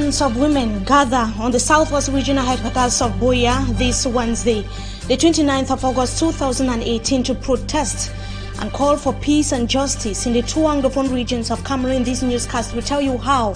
Thousands of women gather on the Southwest Regional Headquarters of Boya this Wednesday, the 29th of August 2018, to protest and call for peace and justice in the two Anglophone regions of Cameroon. This newscast will tell you how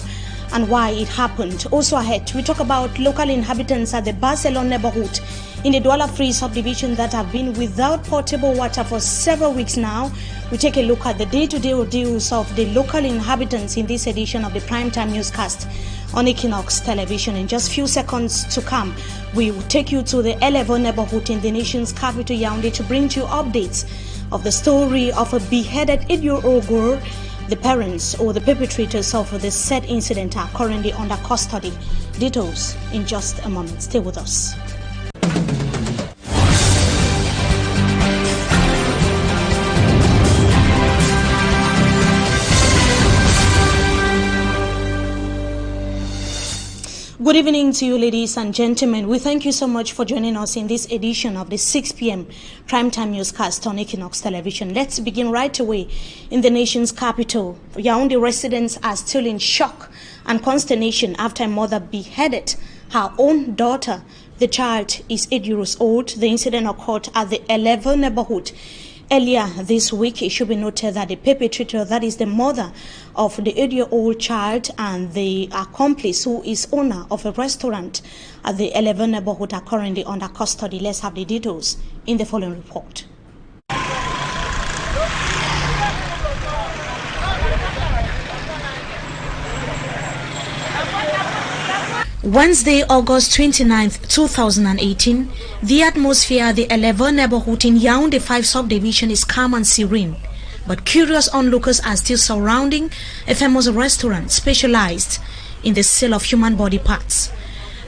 and why it happened. Also ahead, we talk about local inhabitants at the Barcelona neighborhood in the Douala-Free subdivision that have been without potable water for several weeks now. We take a look at the day-to-day ordeals of the local inhabitants in this edition of the Primetime Newscast on Equinoxe television. In just few seconds to come, we will take you to the Elevo neighborhood in the nation's capital, Yaoundé, to bring to you updates of the story of a beheaded 8-year-old girl. The parents or the perpetrators of the said incident are currently under custody. Details in just a moment. Stay with us. Good evening to you, ladies and gentlemen. We thank you so much for joining us in this edition of the 6 p.m. Primetime Newscast on Equinoxe television. Let's begin right away in the nation's capital. Yaoundé residents are still in shock and consternation after a mother beheaded her own daughter. The child is 8 years old. The incident occurred at the Elevo neighborhood earlier this week. It should be noted that the perpetrator, that is the mother of the 8-year-old child, and the accomplice, who is owner of a restaurant at the Elevo neighborhood, are currently under custody. Let's have the details in the following report. Wednesday, August 29th, 2018, the atmosphere at the Elevo neighborhood in Yaoundé 5 subdivision is calm and serene, but curious onlookers are still surrounding a famous restaurant specialized in the sale of human body parts.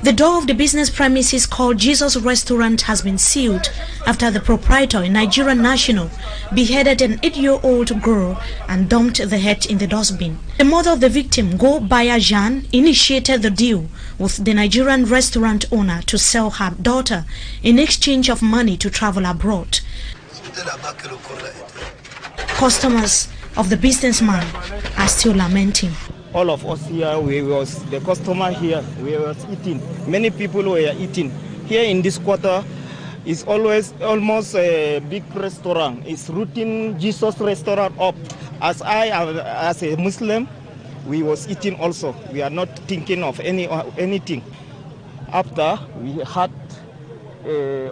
The door of the business premises called Jesus Restaurant has been sealed after the proprietor, a Nigerian national, beheaded an 8-year-old girl and dumped the head in the dustbin. The mother of the victim, Go Baya Jan, initiated the deal with the Nigerian restaurant owner to sell her daughter in exchange of money to travel abroad. Customers of the businessman are still lamenting. All of us here, the customer here, we were eating. Many people were eating. Here in this quarter is almost a big restaurant. It's routine Jesus Restaurant up. As a Muslim, we was eating also. We are not thinking of anything. After we had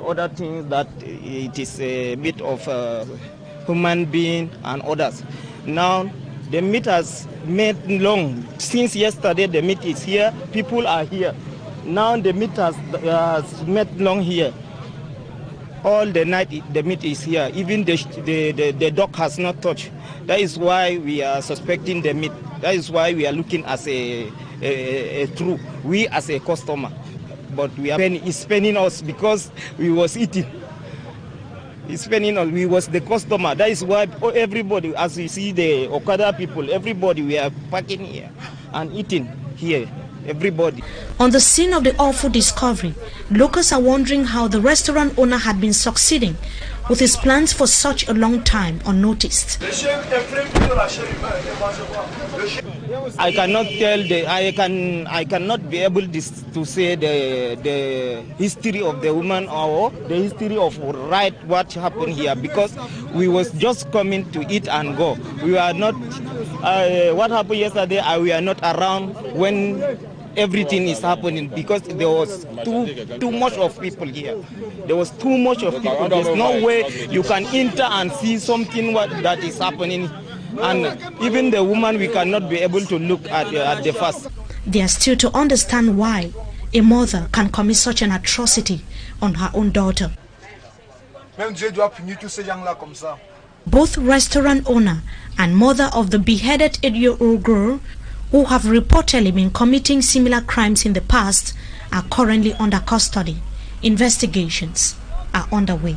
other things that it is a bit of human being and others. Now the meat has made long. Since yesterday the meat is here, people are here. Now the meat has made long here. All the night the meat is here. Even the dog has not touched. That is why we are suspecting the meat. That is why we are looking as a true. We as a customer. But it's paining us because we was eating. It's spending on, we was the customer. That is why everybody, as you see the Okada people, everybody, we are parking here and eating here, everybody. On the scene of the awful discovery, locals are wondering how the restaurant owner had been succeeding with his plans for such a long time unnoticed. I cannot tell I cannot be able to say the history of the woman or the history of what happened here, because we was just coming to eat and go. We were not what happened yesterday, we are not around when everything is happening, because there was too much of people here. There was too much of people. There's no way you can enter and see something that is happening. And even the woman, we cannot be able to look at the first. They are still to understand why a mother can commit such an atrocity on her own daughter. Both restaurant owner and mother of the beheaded 8-year-old girl, who have reportedly been committing similar crimes in the past, are currently under custody. Investigations are underway.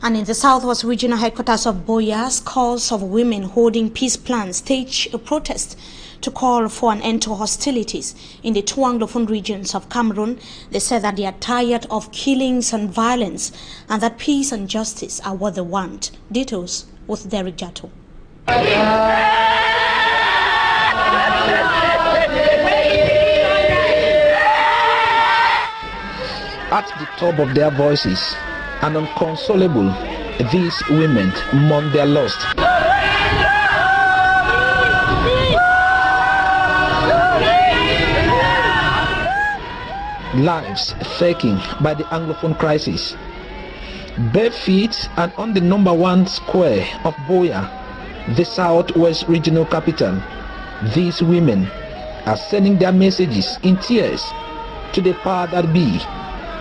And in the Southwest Regional Headquarters of Boya, scores of women holding peace plans staged a protest to call for an end to hostilities in the two Anglophone regions of Cameroon. They said that they are tired of killings and violence and that peace and justice are what they want. Details with Derek Jato. top of their voices and unconsolable, these women mourn their loss. Lives taken by the Anglophone crisis. Bare feet and on the #1 square of Buea, the southwest regional capital, these women are sending their messages in tears to the power that be,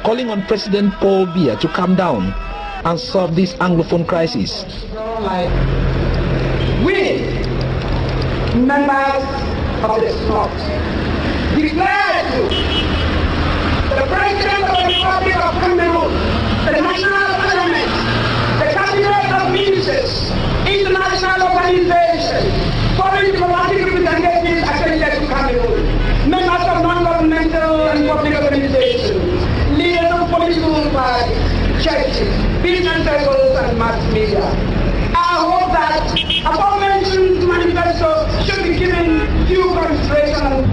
calling on President Paul Biya to calm down and solve this Anglophone crisis. We, members of the North, declare to the President of the Republic of Cameroon, the National Parliament, the Cabinet of Ministers, international organizations, foreign diplomatic representatives accredited to Cameroon, members of non-governmental and public organizations, leaders of political parties, churches, business circles, and mass media. I hope that aforementioned manifesto should be given due consideration.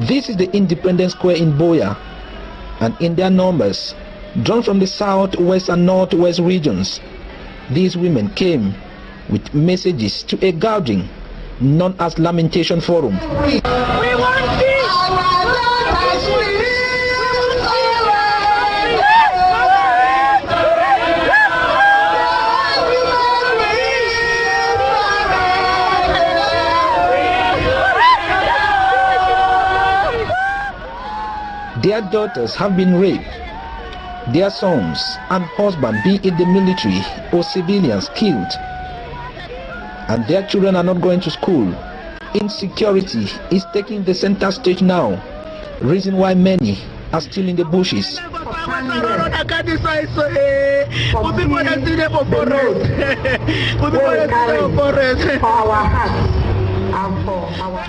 This is the Independence Square in Buea, and in their numbers, drawn from the southwest and northwest regions, these women came with messages to a gathering known as Lamentation Forum. We want peace! Their daughters have been raped, their sons and husbands, be it the military or civilians, killed, and their children are not going to school. Insecurity is taking the center stage now, reason why many are still in the bushes.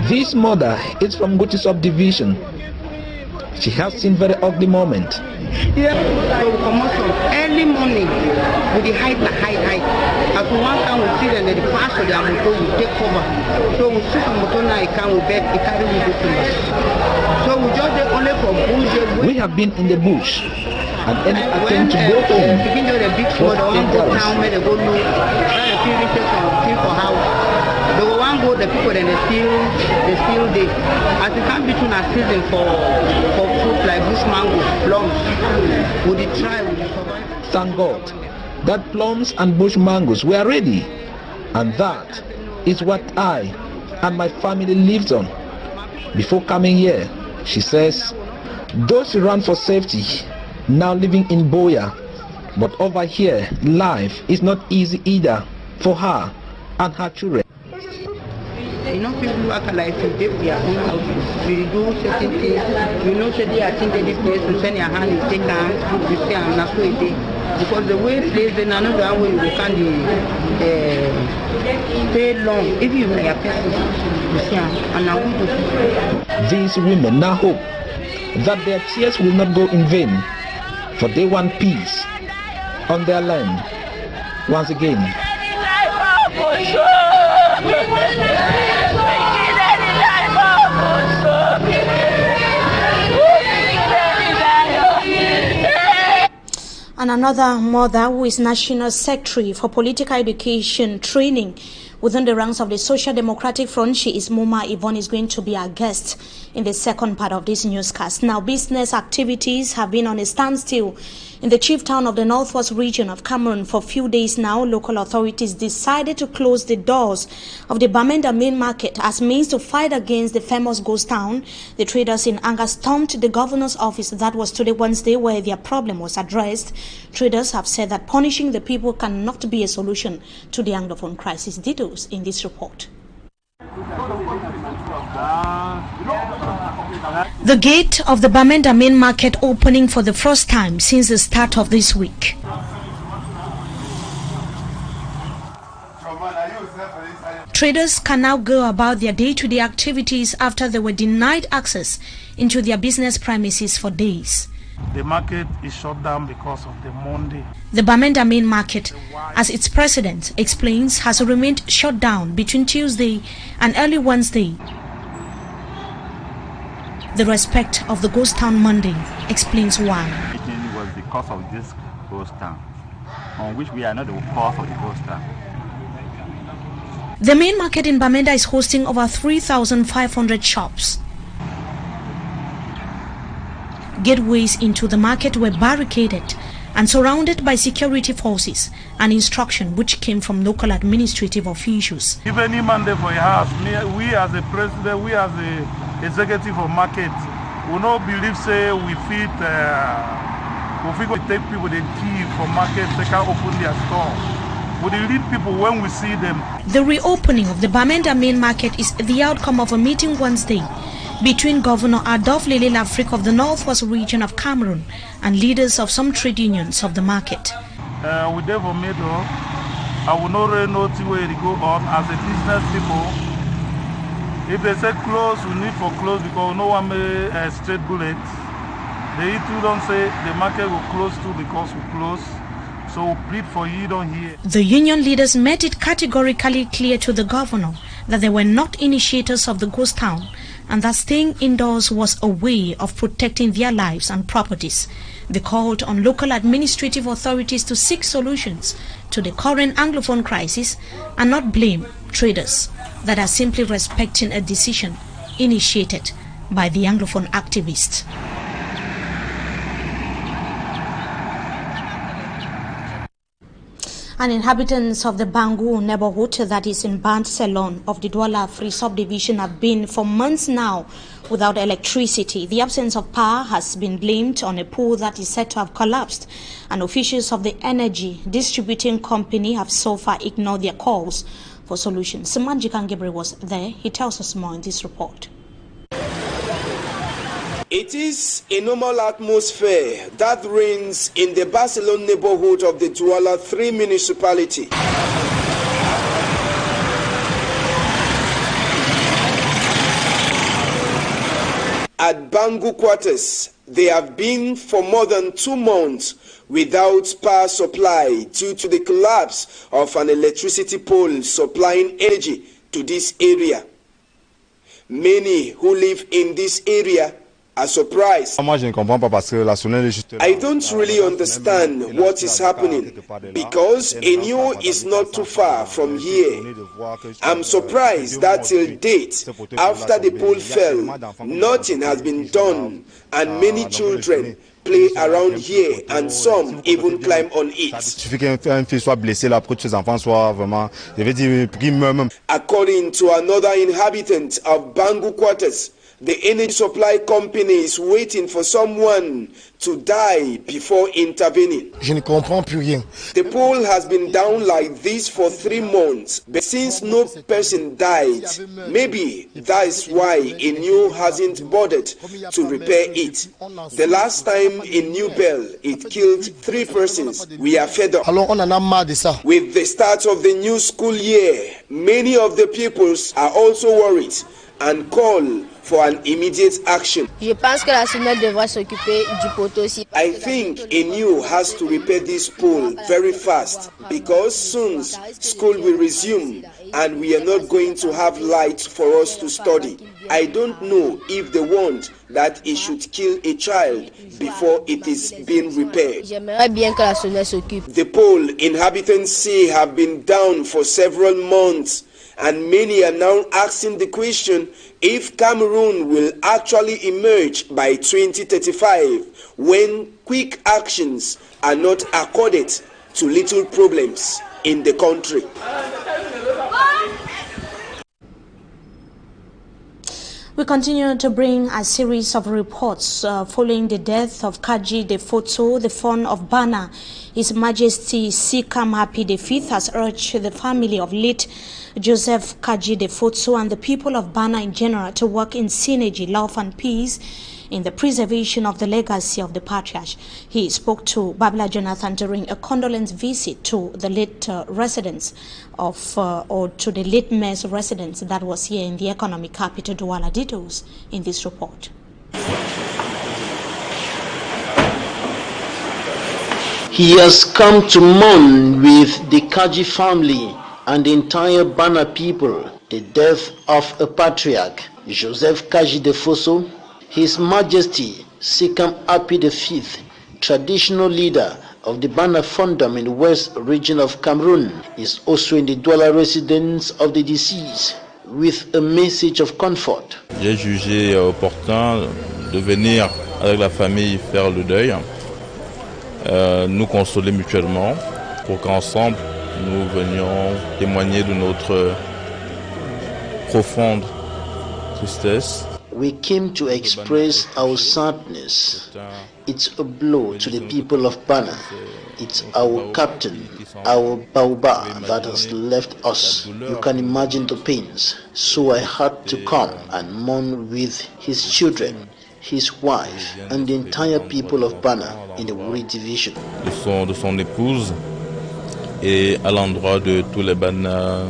This mother is from Guti subdivision. She has seen very ugly moments. Yeah, so we come out from early morning with the height. As we one time we see them, the pastor they are motor will take cover. So we see the motor now, it can we bed, it carry we go to us. So we just take only for bush. We have been in the bush, and any attempt to go home. Begin to the big small, they want go town where they go look, try to feel research on for house. They will want go the people then they still there. As we come between our season for fruit like bush mango, plums, would it try, would it survive? Thank God that plums and bush mangoes were ready, and that is what I and my family lived on. Before coming here, she says, though she ran for safety, now living in Buea, but over here life is not easy either for her and her children. You know, people work like to build their own houses. We do certain things. You know, say they attended this place, you send your hand, you take down, you say, I'm not going to. Because the way place, then another way you can stay long. If you are a person, you see, and I want to. These women now hope that their tears will not go in vain, for they want peace on their land once again. And another mother who is National Secretary for Political Education Training within the ranks of the Social Democratic Front, she is Muma Yvonne, is going to be our guest in the second part of this newscast. Now, business activities have been on a standstill in the chief town of the northwest region of Cameroon for a few days now. Local authorities decided to close the doors of the Bamenda main market as means to fight against the famous ghost town. The traders in anger stormed the governor's office. That was today, Wednesday, where their problem was addressed. Traders have said that punishing the people cannot be a solution to the Anglophone crisis. Details in this report. The gate of the Bamenda main market opening for the first time since the start of this week. Traders can now go about their day-to-day activities after they were denied access into their business premises for days. The market is shut down because of the Monday. The Bamenda main market, as its president explains, has remained shut down between Tuesday and early Wednesday. The respect of the Ghost Town Monday explains why. It was because of this ghost town, on which we are not the cause of the ghost town. The main market in Bamenda is hosting over 3,500 shops. Gateways into the market were barricaded and surrounded by security forces, an instruction which came from local administrative officials. If any mandate for a house, we as a president, we as a executive of market, we not believe say we fit we take people the key for market, they can open their store. We lead people when we see them. The reopening of the Bamenda main market is the outcome of a meeting Wednesday between Governor Adolf Lele Lafrique of the Northwest region of Cameroon and leaders of some trade unions of the market. We therefore made up. I will not really know where to go on as a business people. If they say close, we need for close because no one may straight bullets. They too don't say the market will close too because we close. So we plead for you don't hear. The union leaders made it categorically clear to the governor that they were not initiators of the ghost town and that staying indoors was a way of protecting their lives and properties. They called on local administrative authorities to seek solutions to the current Anglophone crisis and not blame traders that are simply respecting a decision initiated by the Anglophone activists. And inhabitants of the Bangu neighborhood that is in Band Salon of the Douala Free subdivision have been for months now without electricity. The absence of power has been blamed on a pole that is said to have collapsed, and officials of the energy distributing company have so far ignored their calls for solutions. Samanji Kangebre was there. He tells us more in this report. It is a normal atmosphere that reigns in the Barcelona neighborhood of the Douala 3 municipality. At Bangu quarters, they have been for more than 2 months without power supply due to the collapse of an electricity pole supplying energy to this area. Many who live in this area are surprised. I don't really understand what is happening because Enyo is not too far from here. I'm surprised that till date, after the pole fell, nothing has been done and many children play around here and some even climb on it. According to another inhabitant of Bangu quarters, the energy supply company is waiting for someone to die before intervening. The pole has been down like this for 3 months, but since no person died, maybe that is why Enyo hasn't bothered to repair it. The last time in New Bell, it killed 3 persons. We are fed up. With the start of the new school year, many of the pupils are also worried and call for an immediate action. I think Enyo has to repair this pole very fast because soon school will resume and we are not going to have light for us to study. I don't know if they want that it should kill a child before it is being repaired. The pole inhabitants say have been down for several months, and many are now asking the question if Cameroon will actually emerge by 2035 when quick actions are not accorded to little problems in the country. We continue to bring a series of reports following the death of Kaji de Foto, the son of Bana. His Majesty Sikam Happy V has urged the family of late Joseph Kaji de Foto and the people of Bana in general to work in synergy, love and peace in the preservation of the legacy of the patriarch. He spoke to Babla Jonathan during a condolence visit to the late residence of, or to the late mayor's residence that was here in the economic capital, Douala. Details in this report. He has come to mourn with the Kaji family and the entire Bana people the death of a patriarch, Joseph Kaji de Foso, His Majesty Sikam Api V, traditional leader of the Bana Fundam in the West region of Cameroon, is also in the Douala residence of the deceased with a message of comfort. J'ai jugé opportun de venir avec la famille faire le deuil, nous consoler mutuellement pour qu'ensemble nous venions témoigner de notre profonde tristesse. We came to express our sadness. It's a blow to the people of Bana. It's our captain, our Bauba, that has left us. You can imagine the pains. So I had to come and mourn with his children, his wife, and the entire people of Bana in the Wuri division. De son épouse et à l'endroit de tous les Bana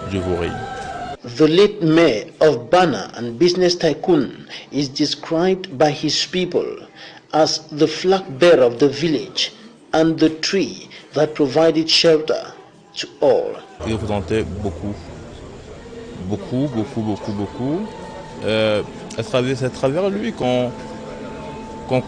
du Wuri. The late mayor of Bana and business tycoon is described by his people as the flag bearer of the village and the tree that provided shelter to all. Il représentait beaucoup. C'est à travers lui qu'on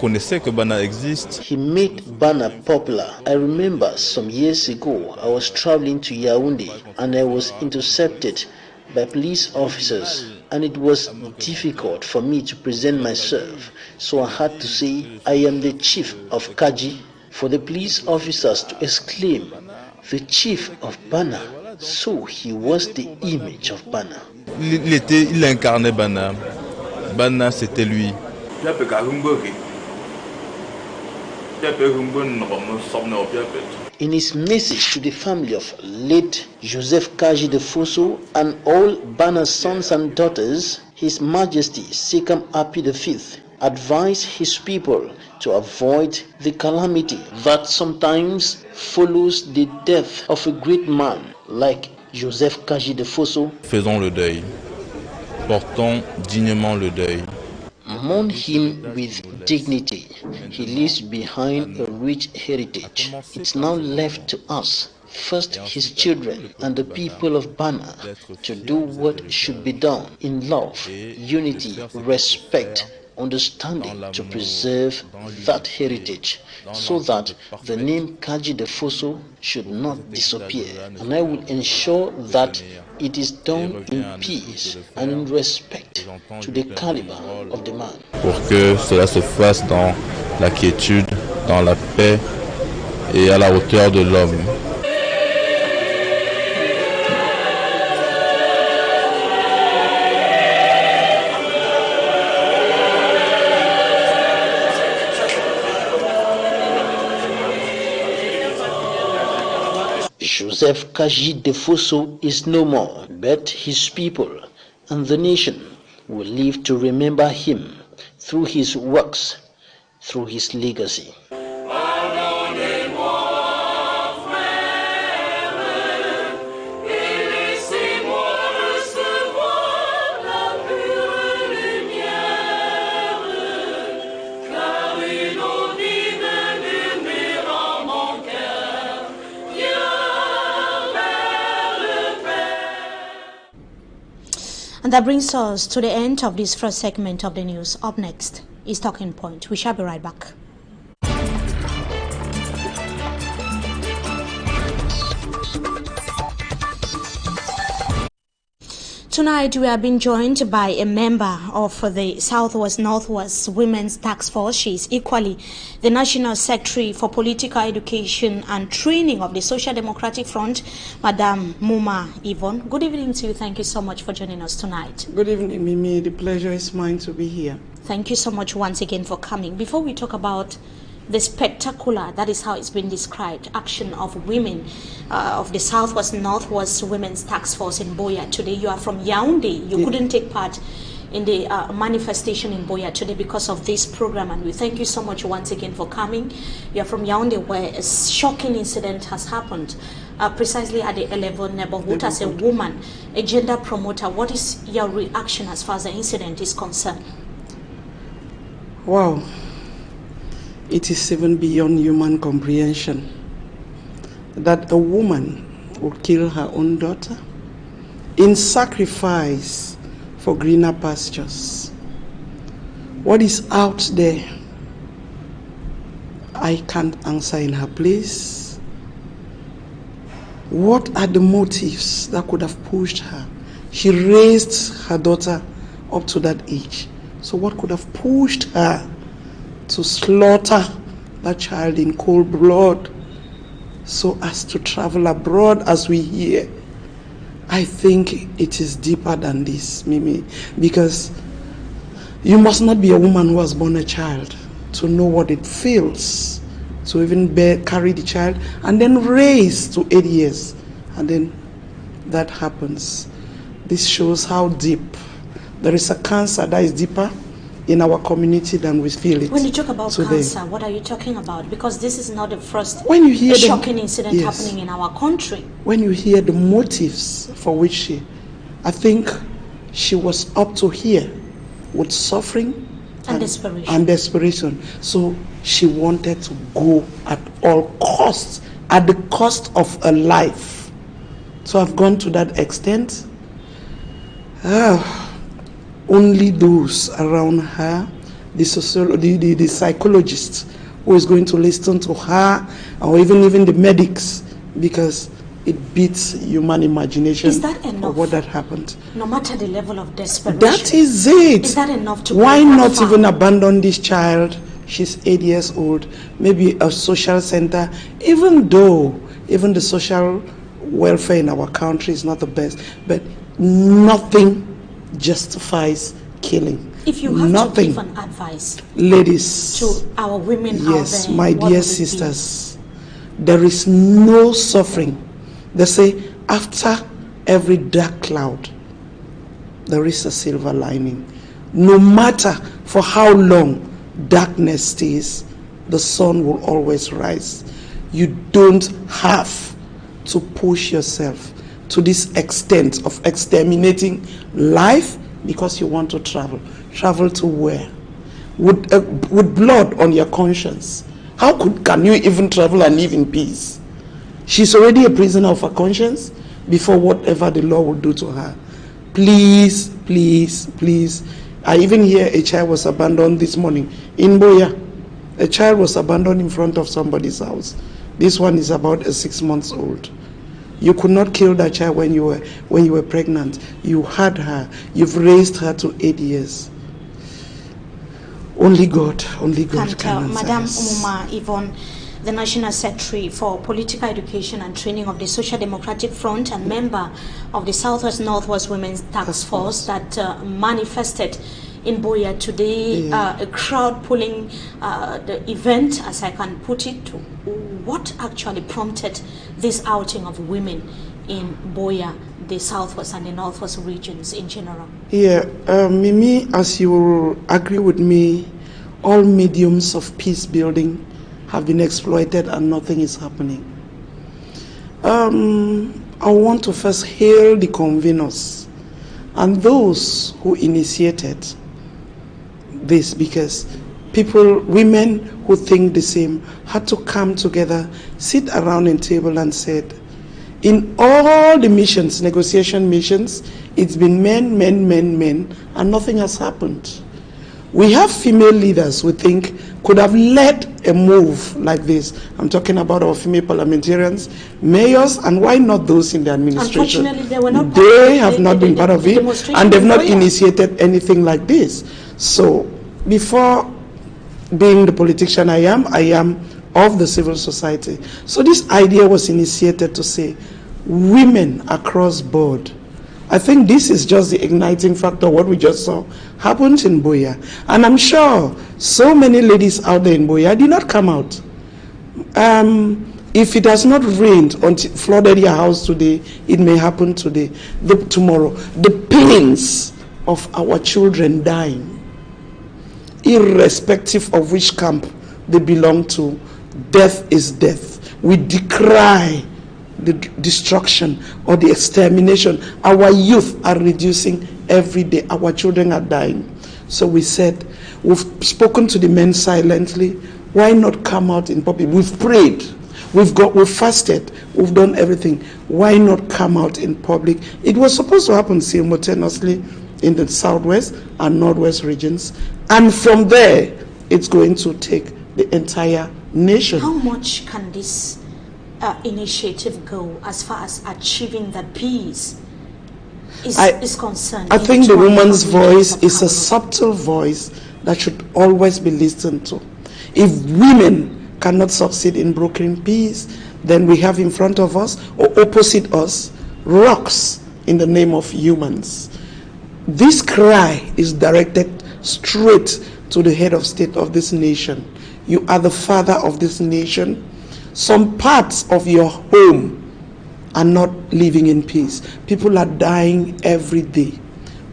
connaissait que Bana existe. He made Bana popular. I remember some years ago I was traveling to Yaoundé and I was intercepted by police officers, and it was difficult for me to present myself, so I had to say I am the chief of Kaji, for the police officers to exclaim, the chief of Bana. So he was the image of Bana. Il incarnait Bana. Bana, c'était lui. In his message to the family of late Joseph Kaji de Fosso and all Bana's sons and daughters, His Majesty Sikam Api V advised his people to avoid the calamity that sometimes follows the death of a great man like Joseph Kaji de Fosso. Faisons le deuil. Portons dignement le deuil. Mourn him with dignity. He leaves behind a rich heritage. It's now left to us, first his children and the people of Bana, to do what should be done in love, unity, respect, understanding, to preserve that heritage, so that the name Kaji de Fosso should not disappear. And I will ensure that it is done in peace and in respect to the caliber of the man. Pour que cela se fasse dans la quiétude, dans la paix et à la hauteur de l'homme. Joseph Kaji de Fosso is no more, but his people and the nation will live to remember him through his works, through his legacy. And that brings us to the end of this first segment of the news. Up next is Talking Point. We shall be right back. Tonight we are being joined by a member of the Southwest Northwest Women's Task Force. She is equally the National Secretary for Political Education and Training of the Social Democratic Front, Madam Muma Yvonne. Good evening to you. Thank you so much for joining us tonight. Good evening, Mimi. The pleasure is mine to be here. Thank you so much once again for coming. Before we talk about the spectacular, that is how it's been described, action of women of the Southwest Northwest Women's Task Force in Boya today. You are from Yaoundé. You couldn't take part in the manifestation in Boya today because of this program, and we thank you so much once again for coming. You are from Yaoundé, where a shocking incident has happened precisely at the 11 neighborhood. As a woman, a gender promoter, what is your reaction as far as the incident is concerned? Wow. It is even beyond human comprehension that a woman would kill her own daughter in sacrifice for greener pastures. What is out there, I can't answer in her place. What are the motives that could have pushed her? She raised her daughter up to that age. So what could have pushed her to slaughter that child in cold blood so as to travel abroad, as we hear? I think it is deeper than this, Mimi, because you must not be a woman who has born a child to know what it feels to even carry the child and then raise to 8 years, and then that happens. This shows how deep. There is a cancer that is deeper in our community than we feel it. When you talk about today. cancer, what are you talking about? Because this is not the first when you hear shocking incident happening in our country. When you hear the motives for which I think she was up to here with suffering and desperation. So she wanted to go at all costs, at the cost of her life. So I've gone to that extent. Only those around her, the psychologist who is going to listen to her, or even the medics, because it beats human imagination. Is that enough? Of what that happened. No matter the level of desperation. That is it. Is that enough to? Why not even abandon this child? She's 8 years old. Maybe a social center. Even though the social welfare in our country is not the best, but nothing justifies killing. If you have to give an advice, ladies, to our women out there, my dear sisters, there is no suffering. They say after every dark cloud, there is a silver lining. No matter for how long darkness stays, the sun will always rise. You don't have to push yourself to this extent of exterminating life because you want to travel. Travel to where? With blood on your conscience. How can you even travel and live in peace? She's already a prisoner of her conscience before whatever the law will do to her. Please, please, please. I even hear a child was abandoned this morning in Boya. A child was abandoned in front of somebody's house. This one is about 6 months old. You could not kill that child when you were pregnant. You had her. You've raised her to 8 years. Only God can answer. Madam Umuma Yvonne, the National Secretary for Political Education and Training of the Social Democratic Front and member of the Southwest Northwest Women's Task Force that manifested in Boya today, a crowd pulling the event, as I can put it. What actually prompted this outing of women in Boya, the Southwest and the Northwest regions in general? Mimi, as you will agree with me, all mediums of peace building have been exploited and nothing is happening. I want to first hail the conveners and those who initiated this, because women who think the same had to come together, sit around a table and said, in all the missions, negotiation missions, it's been men, and nothing has happened. We have female leaders we think could have led a move like this. I'm talking about our female parliamentarians, mayors, and why not those in the administration? Unfortunately, they were not. They have not been part of it, and they've not initiated anything like this. So, before being the politician I am of the civil society. So this idea was initiated to say, women across board. I think this is just the igniting factor. What we just saw happened in Boya. And I'm sure so many ladies out there in Boya did not come out. If it has not rained or flooded your house today, it may happen tomorrow. The pains of our children dying, irrespective of which camp they belong to, death is death. We decry the destruction or the extermination. Our youth are reducing every day. Our children are dying. So we said, we've spoken to the men silently. Why not come out in public? We've prayed. We've fasted. We've done everything. Why not come out in public? It was supposed to happen simultaneously in the southwest and northwest regions, and from there it's going to take the entire nation. How much can this initiative go as far as achieving the peace is concerned? I think the woman's voice is a subtle voice that should always be listened to. If women cannot succeed in brokering peace, then we have in front of us or opposite us rocks in the name of humans. This cry is directed straight to the head of state of this nation. You are the father of this nation. Some parts of your home are not living in peace. People are dying every day.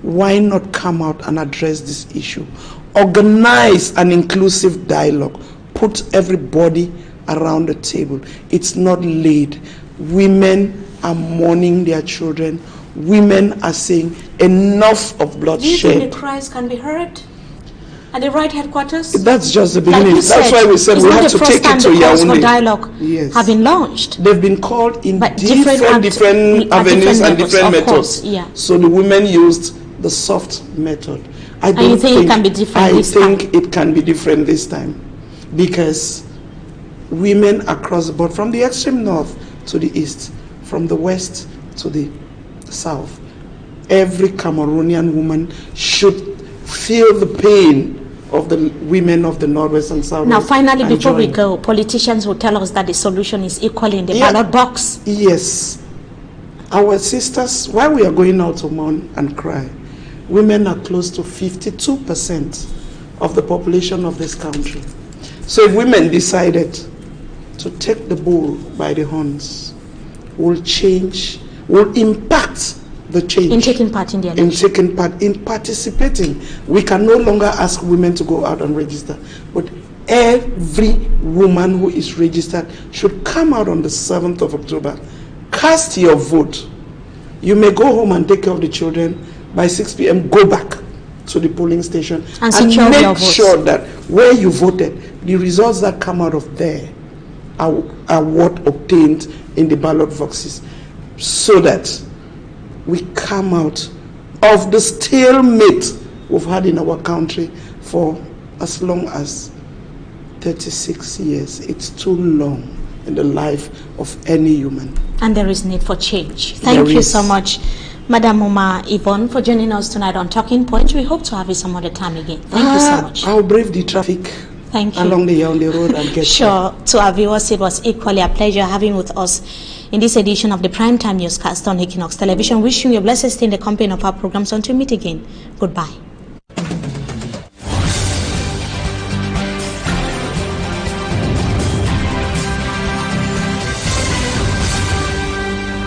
Why not come out and address this issue? Organize an inclusive dialogue. Put everybody around the table. It's not late. Women are mourning their children. Women are saying enough of bloodshed. Do you think the cries can be heard at the right headquarters? That's just the beginning. Like that's why we said we have to take it to Yaoundé. Dialogue have been launched. They've been called in different avenues and different methods. Yeah. So the women used the soft method. And you think it can be different this time? I think it can be different this time, because women across the board, from the extreme north to the east, from the west to the south, every Cameroonian woman should feel the pain of the women of the northwest and southwest. Now finally, before we go, politicians will tell us that the solution is equally in the ballot box. Yes. Our sisters, while we are going out to mourn and cry, women are close to 52% of the population of this country. So if women decided to take the bull by the horns, will change, will impact the change. In taking part in the election. In taking part, in participating. We can no longer ask women to go out and register, but every woman who is registered should come out on the 7th of October. Cast your vote. You may go home and take care of the children. By 6 p.m., go back to the polling station and make sure that where you voted, the results that come out of there are what obtained in the ballot boxes, so that we come out of the stalemate we've had in our country for as long as 36 years. It's too long in the life of any human. And there is need for change. Thank you so much, Madam Uma Yvonne, for joining us tonight on Talking Point. We hope to have you some other time again. Thank you so much. I'll brave the traffic along the Yaoundé road and get sure. To our viewers, it was equally a pleasure having with us in this edition of the Primetime Newscast on Equinoxe Television. Wishing you a blessed stay in the company of our programs until we meet again. Goodbye.